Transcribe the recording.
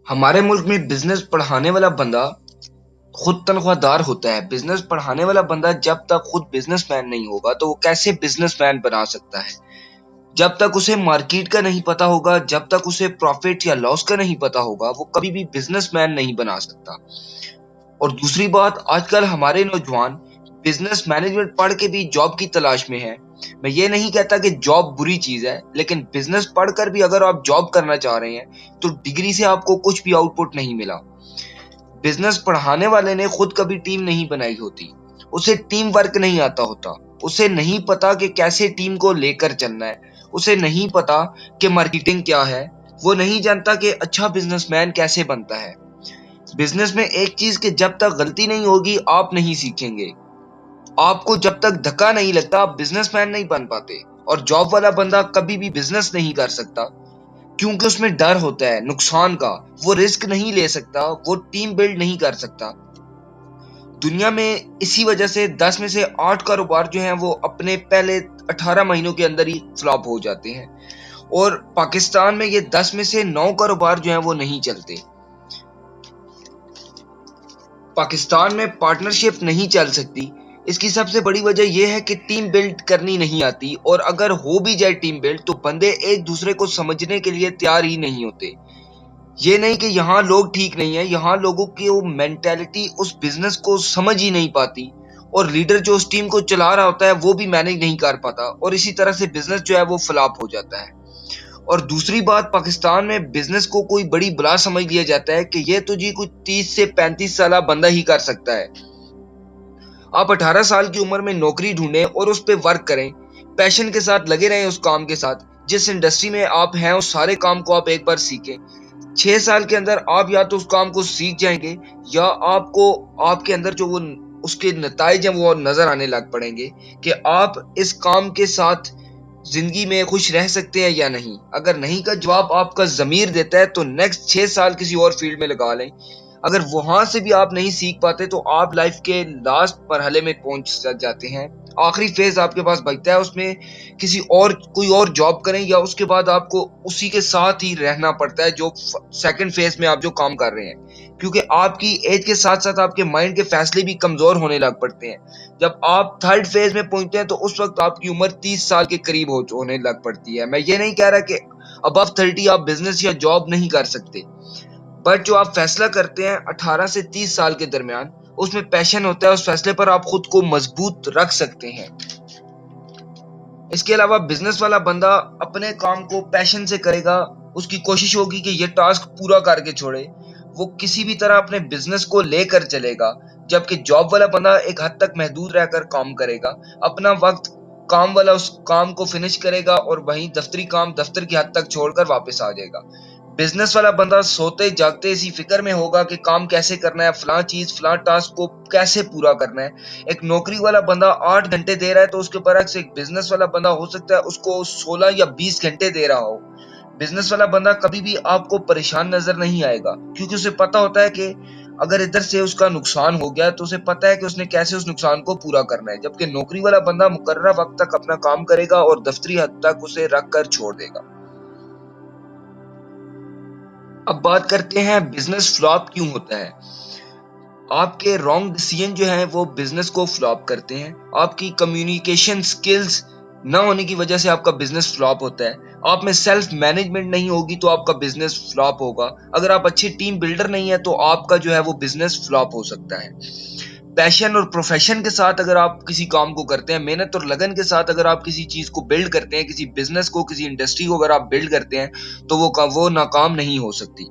ہمارے ملک میں بزنس پڑھانے والا بندہ خود تنخواہ دار ہوتا ہے۔ بزنس پڑھانے والا بندہ جب تک خود بزنس مین نہیں ہوگا تو وہ کیسے بزنس مین بنا سکتا ہے؟ جب تک اسے مارکیٹ کا نہیں پتا ہوگا، جب تک اسے پروفٹ یا لاس کا نہیں پتا ہوگا، وہ کبھی بھی بزنس مین نہیں بنا سکتا۔ اور دوسری بات، آج کل ہمارے نوجوان بزنس مینجمنٹ پڑھ کے بھی جاب کی تلاش میں ہیں۔ میں یہ نہیں کہتا کہ جاب بری چیز ہے، لیکن بزنس پڑھ کر بھی اگر آپ جاب کرنا چاہ رہے ہیں تو ڈگری سے آپ کو کچھ بھی آؤٹ پٹ نہیں ملا۔ بزنس پڑھانے والے نے خود کبھی ٹیم نہیں بنائی ہوتی، اسے ٹیم ورک نہیں آتا ہوتا، اسے نہیں پتا کہ کیسے ٹیم کو لے کر چلنا ہے، اسے نہیں پتا کہ مارکیٹنگ کیا ہے، وہ نہیں جانتا کہ اچھا بزنس مین کیسے بنتا ہے۔ بزنس میں ایک چیز کہ جب تک غلطی نہیں ہوگی آپ نہیں سیکھیں گے۔ آپ کو جب تک دھکا نہیں لگتا آپ بزنس مین نہیں بن پاتے۔ اور جاب والا بندہ کبھی بھی بزنس نہیں کر سکتا، کیونکہ اس میں ڈر ہوتا ہے نقصان کا، وہ رسک نہیں لے سکتا، وہ ٹیم بلڈ نہیں کر سکتا۔ دنیا میں اسی وجہ سے 10 میں سے 8 کاروبار جو ہیں وہ اپنے پہلے 18 مہینوں کے اندر ہی فلاپ ہو جاتے ہیں، اور پاکستان میں یہ 10 میں سے 9 کاروبار جو ہیں وہ نہیں چلتے۔ پاکستان میں پارٹنرشپ نہیں چل سکتی، اس کی سب سے بڑی وجہ یہ ہے کہ ٹیم بلڈ کرنی نہیں آتی، اور اگر ہو بھی جائے ٹیم بلڈ تو بندے ایک دوسرے کو سمجھنے کے لیے تیار ہی نہیں ہوتے۔ یہ نہیں کہ یہاں لوگ ٹھیک نہیں ہیں، یہاں لوگوں کی وہ مینٹیلٹی اس بزنس کو سمجھ ہی نہیں پاتی، اور لیڈر جو اس ٹیم کو چلا رہا ہوتا ہے وہ بھی مینج نہیں کر پاتا، اور اسی طرح سے بزنس جو ہے وہ فلاپ ہو جاتا ہے۔ اور دوسری بات، پاکستان میں بزنس کو کوئی بڑی بلا سمجھ لیا جاتا ہے کہ یہ تو جی کوئی 30 سے 35 سالہ بندہ ہی کر سکتا ہے۔ آپ 18 سال کی عمر میں نوکری ڈھونڈیں اور اس پہ ورک کریں، پیشن کے ساتھ لگے رہیں اس کام کے ساتھ، جس انڈسٹری میں آپ ہیں اس سارے کام کو آپ ایک بار سیکھیں۔ 6 سال کے اندر آپ یا تو اس کام کو سیکھ جائیں گے، یا آپ کو آپ کے اندر جو وہ اس کے نتائج ہیں وہ نظر آنے لگ پڑیں گے کہ آپ اس کام کے ساتھ زندگی میں خوش رہ سکتے ہیں یا نہیں۔ اگر نہیں کا جواب آپ کا ضمیر دیتا ہے تو نیکسٹ 6 سال کسی اور فیلڈ میں لگا لیں۔ اگر وہاں سے بھی آپ نہیں سیکھ پاتے تو آپ لائف کے لاسٹ مرحلے میں پہنچ جاتے ہیں، آخری فیز آپ کے پاس بچتا ہے، اس میں کوئی اور جاب کریں، یا اس کے بعد آپ کو اسی کے ساتھ ہی رہنا پڑتا ہے جو سیکنڈ فیز میں آپ جو کام کر رہے ہیں، کیونکہ آپ کی ایج کے ساتھ ساتھ آپ کے مائنڈ کے فیصلے بھی کمزور ہونے لگ پڑتے ہیں۔ جب آپ تھرڈ فیز میں پہنچتے ہیں تو اس وقت آپ کی عمر 30 سال کے قریب ہونے لگ پڑتی ہے۔ میں یہ نہیں کہہ رہا کہ ابو 30 آپ بزنس یا جاب نہیں کر سکتے، بٹ جو آپ فیصلہ کرتے ہیں 18 سے 30 سال کے درمیان، اس میں پیشن ہوتا ہے، اس فیصلے پر آپ خود کو مضبوط رکھ سکتے ہیں۔ اس کے علاوہ بزنس والا بندہ اپنے کام کو پیشن سے کرے گا، اس کی کوشش ہوگی کہ یہ ٹاسک پورا کر کے چھوڑے، وہ کسی بھی طرح اپنے بزنس کو لے کر چلے گا۔ جبکہ جاب والا بندہ ایک حد تک محدود رہ کر کام کرے گا، اپنا وقت کام والا اس کام کو فنش کرے گا، اور وہیں دفتری کام دفتر کی حد تک چھوڑ کر واپس آ جائے گا۔ بزنس والا بندہ سوتے جاگتے اسی فکر میں ہوگا کہ کام کیسے کرنا ہے، فلاں چیز فلاں ٹاسک کو کیسے پورا کرنا ہے۔ ایک نوکری والا بندہ 8 گھنٹے دے رہا ہے تو اس کے برعکس ایک بزنس والا بندہ ہو سکتا ہے اس کو 16 یا 20 گھنٹے دے رہا ہو۔ بزنس والا بندہ کبھی بھی آپ کو پریشان نظر نہیں آئے گا، کیونکہ اسے پتا ہوتا ہے کہ اگر ادھر سے اس کا نقصان ہو گیا تو اسے پتا ہے کہ اس نے کیسے اس نقصان کو پورا کرنا ہے۔ جبکہ نوکری والا بندہ مقررہ وقت تک اپنا کام کرے گا اور دفتری حد تک اسے رکھ کر چھوڑ دے گا۔ اب بات کرتے ہیں بزنس فلاپ کیوں ہوتا ہے۔ آپ کے رانگ ڈیسیژن جو ہیں وہ بزنس کو فلاپ کرتے ہیں۔ آپ کی کمیونیکیشن سکلز نہ ہونے کی وجہ سے آپ کا بزنس فلاپ ہوتا ہے۔ آپ میں سیلف مینجمنٹ نہیں ہوگی تو آپ کا بزنس فلاپ ہوگا۔ اگر آپ اچھے ٹیم بلڈر نہیں ہیں تو آپ کا جو ہے وہ بزنس فلاپ ہو سکتا ہے۔ پیشن اور پروفیشن کے ساتھ اگر آپ کسی کام کو کرتے ہیں، محنت اور لگن کے ساتھ اگر آپ کسی چیز کو بلڈ کرتے ہیں، کسی بزنس کو، کسی انڈسٹری کو اگر آپ بلڈ کرتے ہیں، تو وہ ناکام نہیں ہو سکتی۔